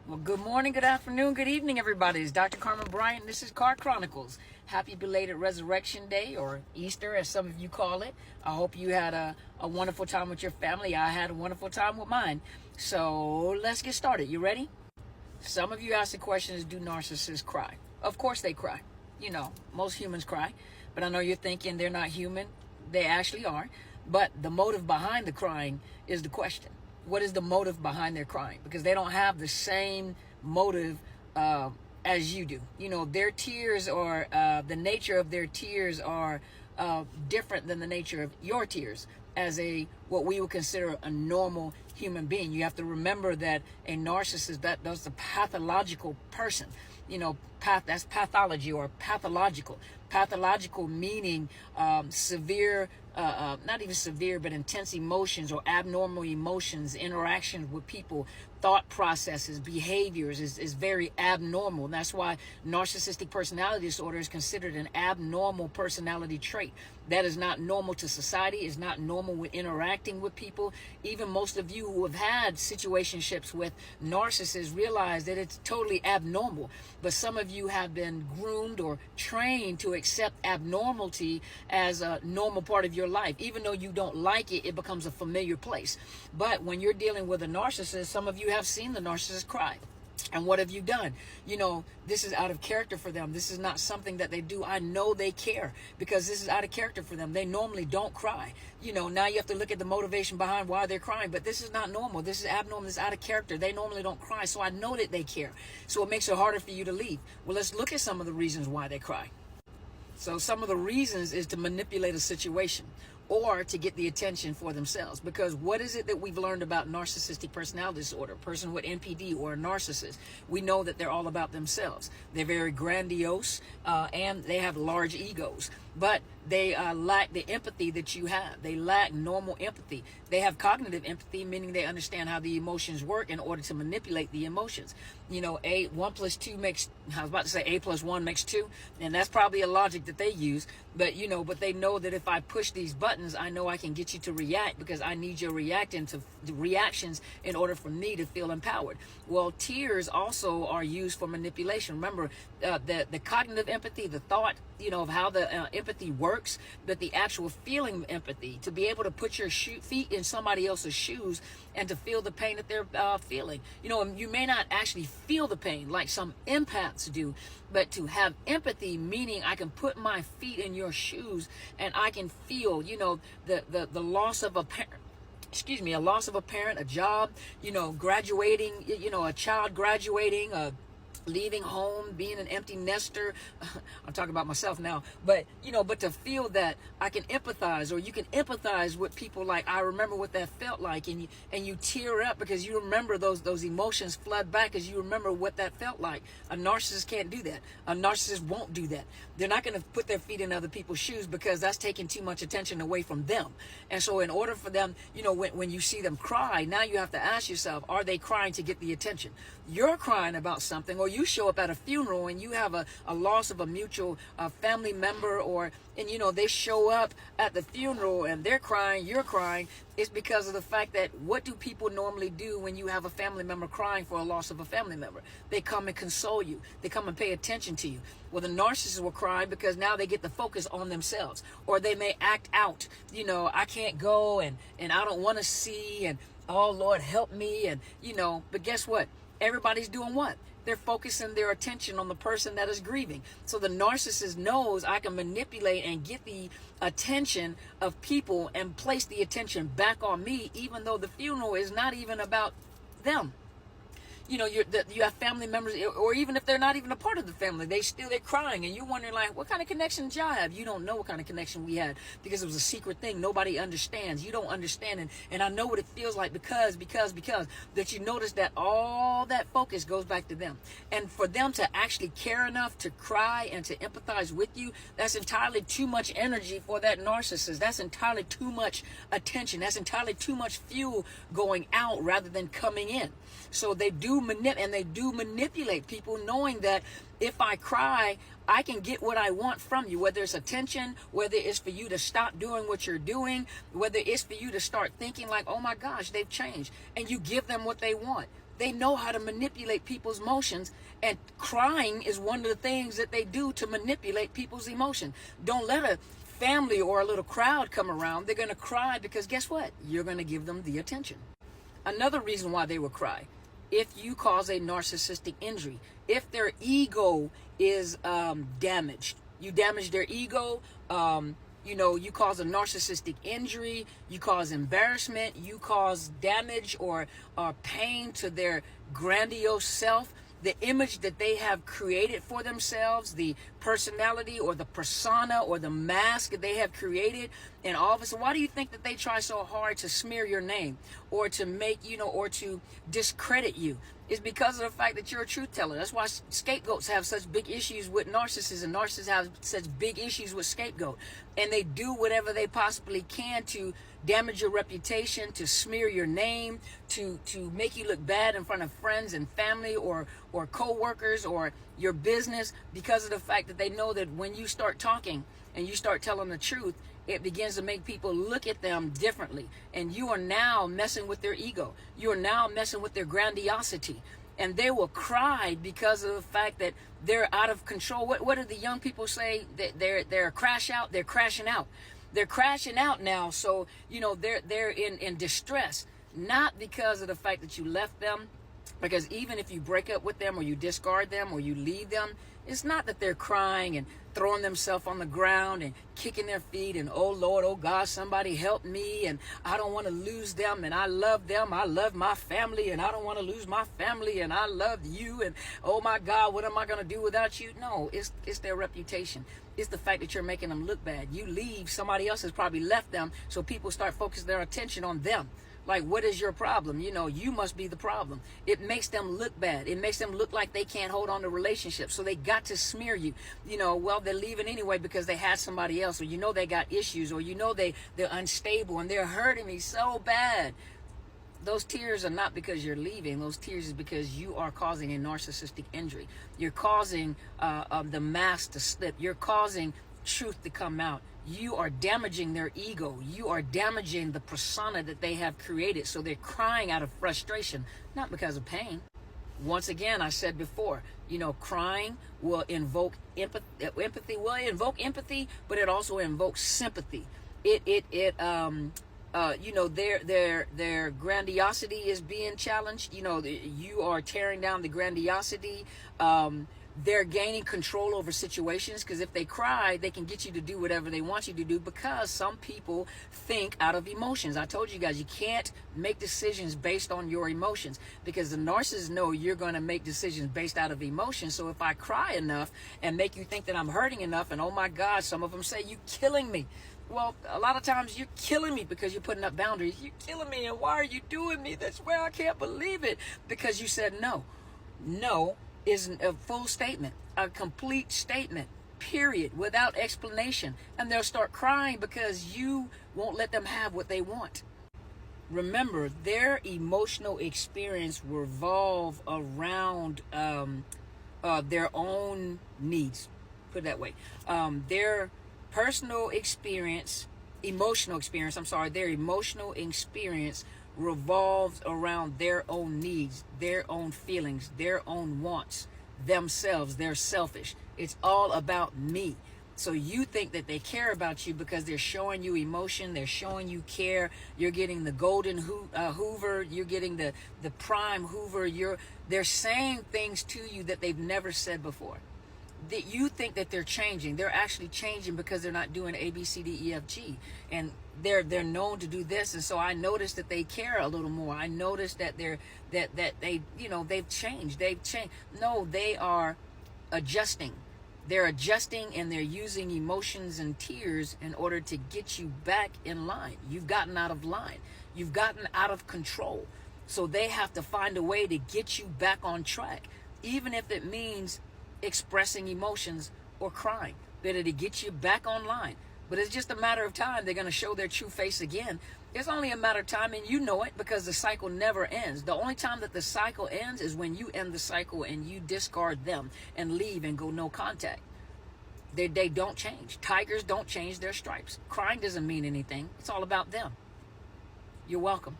Well, good morning, good afternoon, good evening, everybody. It's Dr. Carmen Bryant. This is Car Chronicles. Happy belated Resurrection Day, or Easter, as some of you call it. I hope you had a wonderful time with your family. I had a wonderful time with mine. So let's get started. You ready? Some of you asked the question is, do narcissists cry? Of course they cry. You know, most humans cry. But I know you're thinking they're not human. They actually are. But the motive behind the crying is the question. What is the motive behind their crying? Because they don't have the same motive as you do. You know, their tears or the nature of their tears are different than the nature of your tears as what we would consider a normal human being. You have to remember that a narcissist, that's a pathological person. You know, that's pathology or pathological. Pathological meaning severe, not even severe, but intense emotions or abnormal emotions, interactions with people, thought processes, behaviors is very abnormal. And that's why narcissistic personality disorder is considered an abnormal personality trait. That is not normal to society, is not normal with interacting with people. Even most of you who have had situationships with narcissists realize that it's totally abnormal. But some of you have been groomed or trained to accept abnormality as a normal part of your life. Even though you don't like it, it becomes a familiar place. But when you're dealing with a narcissist, some of you have seen the narcissist cry. And what have you done? You know, this is out of character for them. This is not something that they do. I know they care because this is out of character for them. They normally don't cry. You know, now you have to look at the motivation behind why they're crying. But this is not normal. This is abnormal. This is out of character. They normally don't cry. So I know that they care. So it makes it harder for you to leave. Well, let's look at some of the reasons why they cry. So some of the reasons is to manipulate a situation or to get the attention for themselves. Because what is it that we've learned about narcissistic personality disorder, a person with NPD or a narcissist? We know that they're all about themselves. They're very grandiose and they have large egos. But they lack the empathy that you have. They lack normal empathy. They have cognitive empathy, meaning they understand how the emotions work in order to manipulate the emotions. You know, 1 + 2 makes, I was about to say A + 1 makes 2, and that's probably a logic that they use. But, you know, but they know that if I push these buttons, I know I can get you to react because I need your reactions in order for me to feel empowered. Well, tears also are used for manipulation. Remember, the cognitive empathy, the thought, you know, of how the empathy works, but the actual feeling empathy, to be able to put your feet in somebody else's shoes and to feel the pain that they're feeling. You know, you may not actually feel the pain like some empaths do, but to have empathy, meaning I can put my feet in your shoes and I can feel, you know, the loss of a parent. A loss of a parent, a job, you know, graduating, you know, a child graduating, leaving home, being an empty nester. I'm talking about myself now, but you know, but to feel that I can empathize, or you can empathize with people. Like, I remember what that felt like, and you tear up because you remember those emotions flood back as you remember what that felt like. A narcissist can't do that. A narcissist won't do that. They're not going to put their feet in other people's shoes because that's taking too much attention away from them. And so in order for them, you know, when you see them cry, now you have to ask yourself, are they crying to get the attention? You're crying about something, or you show up at a funeral and you have a loss of a mutual family member, and you know, they show up at the funeral and they're crying, you're crying. It's because of the fact that what do people normally do when you have a family member crying for a loss of a family member? They come and console you. They come and pay attention to you. Well, the narcissists will cry because now they get the focus on themselves, or they may act out. You know, I can't go and I don't want to see, and oh Lord, help me, and you know, but guess what? Everybody's doing what? They're focusing their attention on the person that is grieving. So the narcissist knows I can manipulate and get the attention of people and place the attention back on me, even though the funeral is not even about them. You know, you have family members, or even if they're not even a part of the family, they're crying, and you're wondering, like, what kind of connection did y'all have? You don't know what kind of connection we had because it was a secret thing. Nobody understands. You don't understand, and I know what it feels like because that you notice that all that focus goes back to them. And for them to actually care enough to cry and to empathize with you, that's entirely too much energy for that narcissist. That's entirely too much attention. That's entirely too much fuel going out rather than coming in. So they do manipulate people, knowing that if I cry, I can get what I want from you, whether it's attention, whether it's for you to stop doing what you're doing, whether it's for you to start thinking like, oh my gosh, they've changed, and you give them what they want. They know how to manipulate people's emotions, and crying is one of the things that they do to manipulate people's emotion. Don't let a family or a little crowd come around. They're going to cry because guess what? You're going to give them the attention. Another reason why they will cry, if you cause a narcissistic injury, if their ego is damaged, you damage their ego, you cause a narcissistic injury, you cause embarrassment, you cause damage or pain to their grandiose self, the image that they have created for themselves, the personality or the persona or the mask that they have created. And all of a sudden, why do you think that they try so hard to smear your name or to make, or to discredit you? It's because of the fact that you're a truth teller. That's why scapegoats have such big issues with narcissists, and narcissists have such big issues with scapegoat. And they do whatever they possibly can to damage your reputation, to smear your name, to make you look bad in front of friends and family or co-workers or your business, because of the fact that they know that when you start talking and you start telling the truth, it begins to make people look at them differently. And you are now messing with their ego. You are now messing with their grandiosity. And they will cry because of the fact that they're out of control. What do the young people say? That they're crash out. They're crashing out. They're crashing out now. So, they're in distress. Not because of the fact that you left them. Because even if you break up with them or you discard them or you leave them, it's not that they're crying and throwing themselves on the ground and kicking their feet and, oh Lord, oh God, somebody help me, and I don't want to lose them, and I love them, I love my family, and I don't want to lose my family, and I love you, and oh my God, what am I going to do without you? No, it's their reputation. It's the fact that you're making them look bad. You leave, somebody else has probably left them, so people start focusing their attention on them. Like, what is your problem? You must be the problem. It makes them look bad. It makes them look like they can't hold on to relationships. So they got to smear you. Well, they're leaving anyway because they had somebody else, or they got issues, or they're unstable and they're hurting me so bad. Those tears are not because you're leaving. Those tears is because you are causing a narcissistic injury. You're causing the mask to slip. You're causing truth to come out. You are damaging their ego. You are damaging the persona that they have created. So they're crying out of frustration, not because of pain. Once again, I said before, crying will invoke empathy. Empathy will invoke empathy, but it also invokes sympathy. Their grandiosity is being challenged. You are tearing down the grandiosity. They're gaining control over situations, because if they cry, they can get you to do whatever they want you to do, because some people think out of emotions. I told you guys, you can't make decisions based on your emotions, because the narcissists know you're going to make decisions based out of emotions. So if I cry enough and make you think that I'm hurting enough, and oh my God, some of them say, you're killing me. Well, a lot of times you're killing me because you're putting up boundaries. You're killing me, and why are you doing me? That's where I can't believe it, because you said no. No is a full statement, a complete statement, period, without explanation. And they'll start crying because you won't let them have what they want. Remember, their emotional experience revolve around their own needs. Put it that way. Their emotional experience revolves around their own needs, their own feelings, their own wants, themselves. They're selfish. It's all about me. So you think that they care about you because they're showing you emotion, they're showing you care. You're getting the golden Hoover, you're getting the prime Hoover. They're saying things to you that they've never said before. That you think that they're changing. They're actually changing because they're not doing A, B, C, D, E, F, G. And they're known to do this. And so I noticed that they care a little more. I noticed that they've changed. No, they are adjusting. They're adjusting, and they're using emotions and tears in order to get you back in line. You've gotten out of line. You've gotten out of control. So they have to find a way to get you back on track, even if it means expressing emotions or crying, better to get you back online. But it's just a matter of time. They're going to show their true face again. It's only a matter of time, and you know it, because the cycle never ends. The only time that the cycle ends is when you end the cycle and you discard them and leave and go no contact. They don't change. Tigers don't change their stripes. Crying doesn't mean anything. It's all about them. You're welcome.